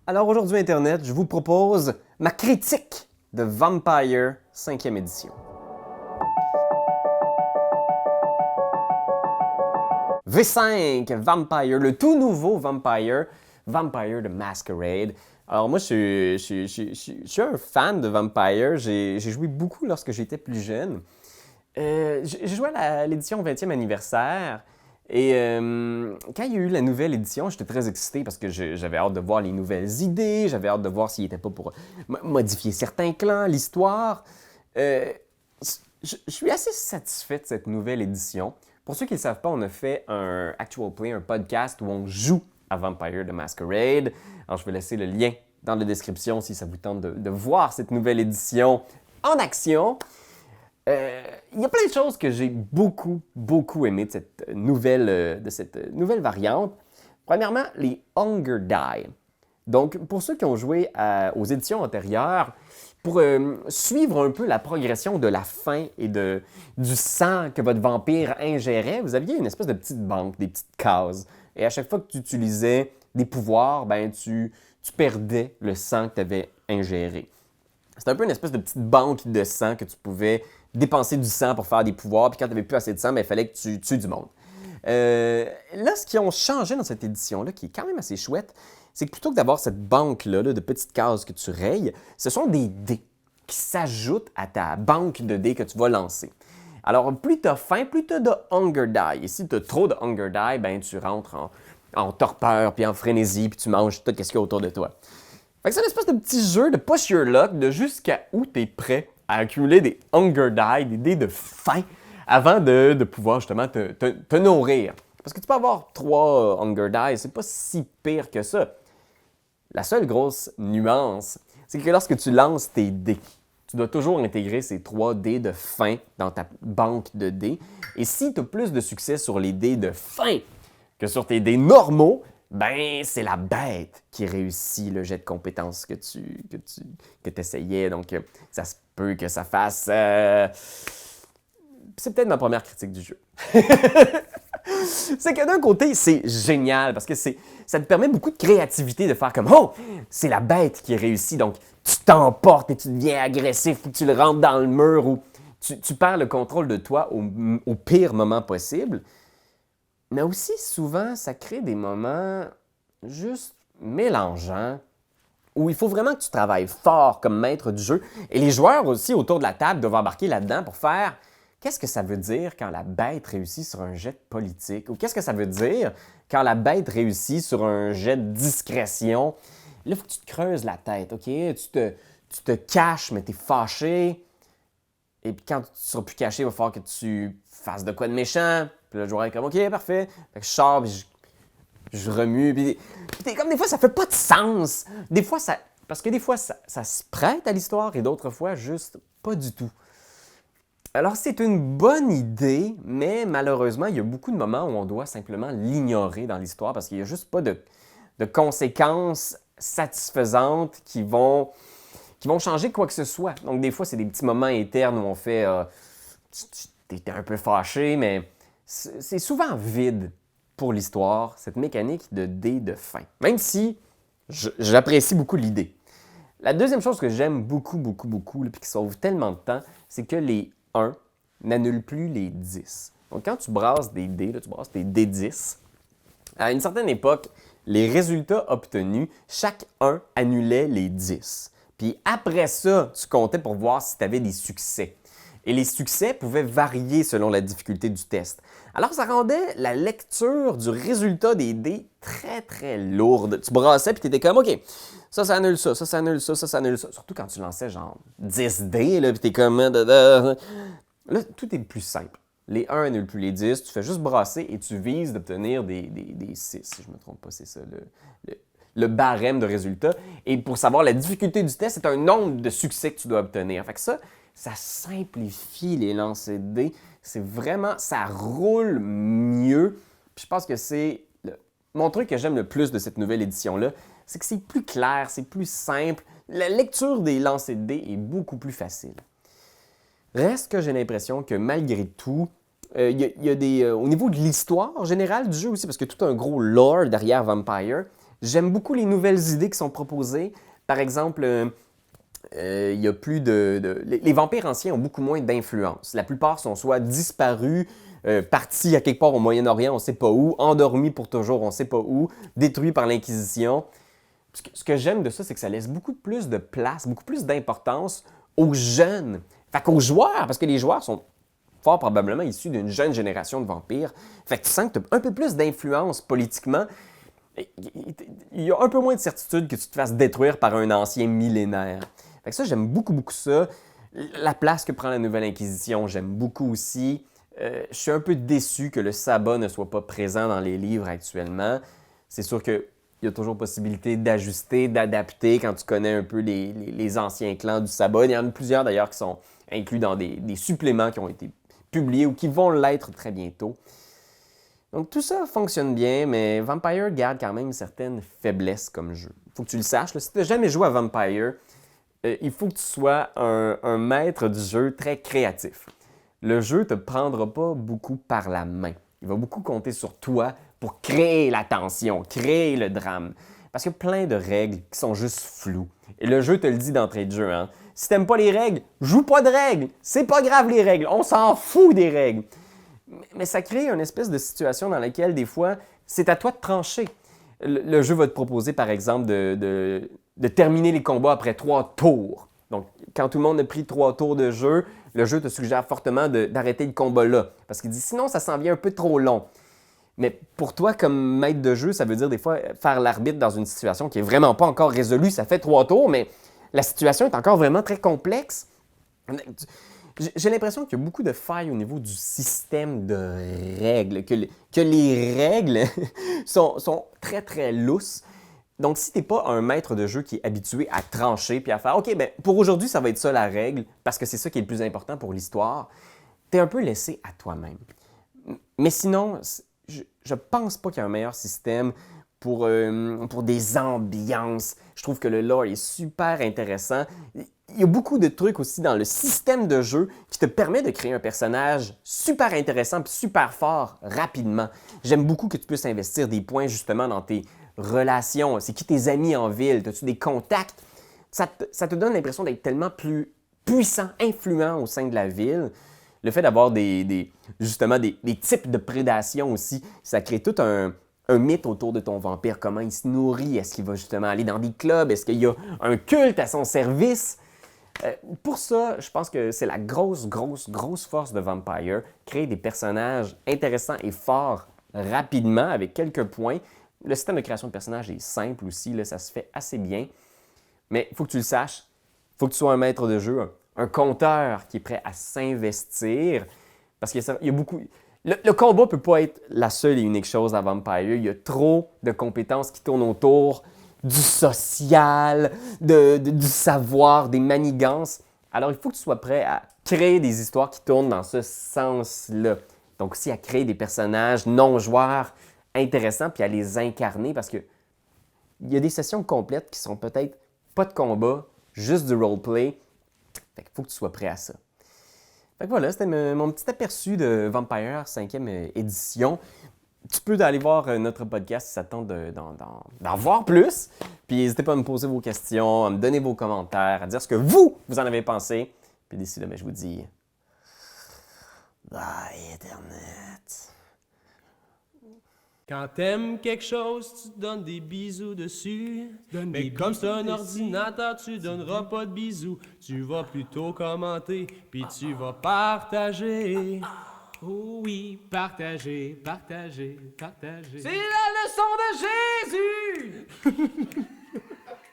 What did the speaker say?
Alors aujourd'hui Internet, je vous propose ma critique de Vampire 5e édition. V5 Vampire, le tout nouveau Vampire the Masquerade. Alors moi je suis un fan de Vampire, j'ai joué beaucoup lorsque j'étais plus jeune. J'ai joué à l'édition 20e anniversaire. Et quand il y a eu la nouvelle édition, j'étais très excité parce que j'avais hâte de voir les nouvelles idées, j'avais hâte de voir s'il n'était pas pour modifier certains clans, l'histoire. Je suis assez satisfait de cette nouvelle édition. Pour ceux qui ne le savent pas, on a fait un Actual Play, un podcast où on joue à Vampire the Masquerade. Alors je vais laisser le lien dans la description si ça vous tente de voir cette nouvelle édition en action. Il y a plein de choses que j'ai beaucoup aimé de cette nouvelle variante. Premièrement, les Hunger Die. Donc, pour ceux qui ont joué aux éditions antérieures, pour suivre un peu la progression de la faim et du sang que votre vampire ingérait, vous aviez une espèce de petite banque, des petites cases. Et à chaque fois que tu utilisais des pouvoirs, tu perdais le sang que tu avais ingéré. C'était un peu une espèce de petite banque de sang que tu pouvais dépenser du sang pour faire des pouvoirs, puis quand tu n'avais plus assez de sang, il fallait que tu tues du monde. Là, ce qu'ils ont changé dans cette édition-là, qui est quand même assez chouette, c'est que plutôt que d'avoir cette banque-là de petites cases que tu rayes, ce sont des dés qui s'ajoutent à ta banque de dés que tu vas lancer. Alors, plus tu as faim, plus tu as de Hunger Die. Et si tu as trop de Hunger Die, tu rentres en torpeur, puis en frénésie, puis tu manges tout ce qu'il y a autour de toi. Fait que c'est une espèce de petit jeu de push your luck, de jusqu'à où tu es prêt à accumuler des Hunger Die, des dés de faim, avant de pouvoir justement te nourrir. Parce que tu peux avoir 3 Hunger Die, c'est pas si pire que ça. La seule grosse nuance, c'est que lorsque tu lances tes dés, tu dois toujours intégrer ces 3 dés de faim dans ta banque de dés. Et si tu as plus de succès sur les dés de faim que sur tes dés normaux, c'est la bête qui réussit le jet de compétences que tu essayais. Donc, ça se peut que ça fasse... C'est peut-être ma première critique du jeu. C'est que d'un côté, c'est génial parce que ça te permet beaucoup de créativité de faire comme « Oh, c'est la bête qui réussit. » Donc, tu t'emportes et tu deviens agressif ou tu le rentres dans le mur ou tu perds le contrôle de toi au pire moment possible. Mais aussi, souvent, ça crée des moments juste mélangeants où il faut vraiment que tu travailles fort comme maître du jeu. Et les joueurs aussi autour de la table doivent embarquer là-dedans pour faire qu'est-ce que ça veut dire quand la bête réussit sur un jet de politique? Ou qu'est-ce que ça veut dire quand la bête réussit sur un jet de discrétion? Là, il faut que tu te creuses la tête, OK? Tu te caches, mais tu es fâché. Et puis quand tu ne seras plus caché, il va falloir que tu fasses de quoi de méchant. Puis là, le joueur est comme, OK, parfait. Fait que je sors, puis je remue. Puis comme des fois, ça fait pas de sens. Des fois, parce que des fois, ça se prête à l'histoire et d'autres fois, juste pas du tout. Alors, c'est une bonne idée, mais malheureusement, il y a beaucoup de moments où on doit simplement l'ignorer dans l'histoire parce qu'il n'y a juste pas de conséquences satisfaisantes qui vont changer quoi que ce soit. Donc, des fois, c'est des petits moments internes où on fait t'es un peu fâché, mais c'est souvent vide pour l'histoire, cette mécanique de dés de fin. Même si j'apprécie beaucoup l'idée. La deuxième chose que j'aime beaucoup, puis qui sauve tellement de temps, c'est que les 1 n'annulent plus les 10. Donc, quand tu brasses des dés, là, tu brasses tes dés 10, à une certaine époque, les résultats obtenus, chaque 1 annulait les 10. Puis après ça, tu comptais pour voir si tu avais des succès. Et les succès pouvaient varier selon la difficulté du test. Alors, ça rendait la lecture du résultat des dés très lourde. Tu brassais puis tu étais comme, OK, ça annule ça, ça annule ça, ça annule ça. Surtout quand tu lançais genre 10 dés, là, puis t'es comme... Là, tout est plus simple. Les 1 annulent plus les 10, tu fais juste brasser et tu vises d'obtenir des 6, si je ne me trompe pas, c'est ça le barème de résultats. Et pour savoir la difficulté du test, c'est un nombre de succès que tu dois obtenir. Fait que ça simplifie les lancers de dés. C'est vraiment, ça roule mieux. Puis je pense que c'est mon truc que j'aime le plus de cette nouvelle édition-là, c'est que c'est plus clair, c'est plus simple. La lecture des lancers de dés est beaucoup plus facile. Reste que j'ai l'impression que malgré tout, il y a des, au niveau de l'histoire générale du jeu aussi, parce qu'il y a tout un gros lore derrière Vampire, J'aime beaucoup les nouvelles idées qui sont proposées. Par exemple, il y a plus les vampires anciens ont beaucoup moins d'influence. La plupart sont soit disparus, partis à quelque part au Moyen-Orient, on ne sait pas où, endormis pour toujours, on ne sait pas où, détruits par l'Inquisition. Ce que j'aime de ça, c'est que ça laisse beaucoup plus de place, beaucoup plus d'importance aux jeunes, fait qu'aux joueurs, parce que les joueurs sont fort probablement issus d'une jeune génération de vampires. Fait que tu sens que tu as un peu plus d'influence politiquement. Il y a un peu moins de certitude que tu te fasses détruire par un ancien millénaire. Fait que ça, j'aime beaucoup, beaucoup ça. La place que prend la Nouvelle Inquisition, j'aime beaucoup aussi. Je suis un peu déçu que le sabbat ne soit pas présent dans les livres actuellement. C'est sûr qu'il y a toujours possibilité d'ajuster, d'adapter quand tu connais un peu les anciens clans du sabbat. Il y en a plusieurs d'ailleurs qui sont inclus dans des suppléments qui ont été publiés ou qui vont l'être très bientôt. Donc tout ça fonctionne bien, mais Vampire garde quand même certaines faiblesses comme jeu. Il faut que tu le saches. Là, si tu n'as jamais joué à Vampire, il faut que tu sois un maître du jeu très créatif. Le jeu ne te prendra pas beaucoup par la main. Il va beaucoup compter sur toi pour créer la tension, créer le drame. Parce qu'il y a plein de règles qui sont juste floues. Et le jeu te le dit d'entrée de jeu. Hein? Si t'aimes pas les règles, joue pas de règles. C'est pas grave les règles. On s'en fout des règles. Mais ça crée une espèce de situation dans laquelle, des fois, c'est à toi de trancher. Le jeu va te proposer, par exemple, de terminer les combats après 3 tours. Donc, quand tout le monde a pris 3 tours de jeu, le jeu te suggère fortement d'arrêter le combat là. Parce qu'il dit, sinon, ça s'en vient un peu trop long. Mais pour toi, comme maître de jeu, ça veut dire des fois faire l'arbitre dans une situation qui n'est vraiment pas encore résolue. Ça fait 3 tours, mais la situation est encore vraiment très complexe. J'ai l'impression qu'il y a beaucoup de failles au niveau du système de règles, que les règles sont très, très lousses. Donc, si tu n'es pas un maître de jeu qui est habitué à trancher puis à faire « OK, ben pour aujourd'hui, ça va être ça la règle, parce que c'est ça qui est le plus important pour l'histoire », tu es un peu laissé à toi-même. Mais sinon, je pense pas qu'il y a un meilleur système pour des ambiances. Je trouve que le lore est super intéressant. Il y a beaucoup de trucs aussi dans le système de jeu qui te permet de créer un personnage super intéressant et super fort rapidement. J'aime beaucoup que tu puisses investir des points justement dans tes relations. C'est qui tes amis en ville? As-tu des contacts? Ça te donne l'impression d'être tellement plus puissant, influent au sein de la ville. Le fait d'avoir justement des types de prédation aussi, ça crée tout un mythe autour de ton vampire. Comment il se nourrit? Est-ce qu'il va justement aller dans des clubs? Est-ce qu'il y a un culte à son service? Pour ça, je pense que c'est la grosse force de Vampire. Créer des personnages intéressants et forts rapidement avec quelques points. Le système de création de personnages est simple aussi, là, ça se fait assez bien. Mais il faut que tu le saches. Il faut que tu sois un maître de jeu, un compteur qui est prêt à s'investir. Parce qu'il y a beaucoup... Le combat ne peut pas être la seule et unique chose à Vampire. Il y a trop de compétences qui tournent autour du social, du savoir, des manigances. Alors, il faut que tu sois prêt à créer des histoires qui tournent dans ce sens-là. Donc aussi à créer des personnages non-joueurs intéressants puis à les incarner parce que il y a des sessions complètes qui sont peut-être pas de combat, juste du roleplay. Fait qu'il faut que tu sois prêt à ça. Fait que voilà, c'était mon petit aperçu de Vampire 5e édition. Tu peux aller voir notre podcast si ça te tente d'en voir plus. Puis n'hésitez pas à me poser vos questions, à me donner vos commentaires, à dire ce que vous en avez pensé. Puis d'ici là, je vous dis... Bye, Internet. Quand t'aimes quelque chose, tu te donnes des bisous dessus. Mais comme c'est un ordinateur, tu donneras pas de bisous. Tu vas plutôt commenter, puis tu vas partager. Oh oui, partager, partager, partager. C'est la leçon de Jésus!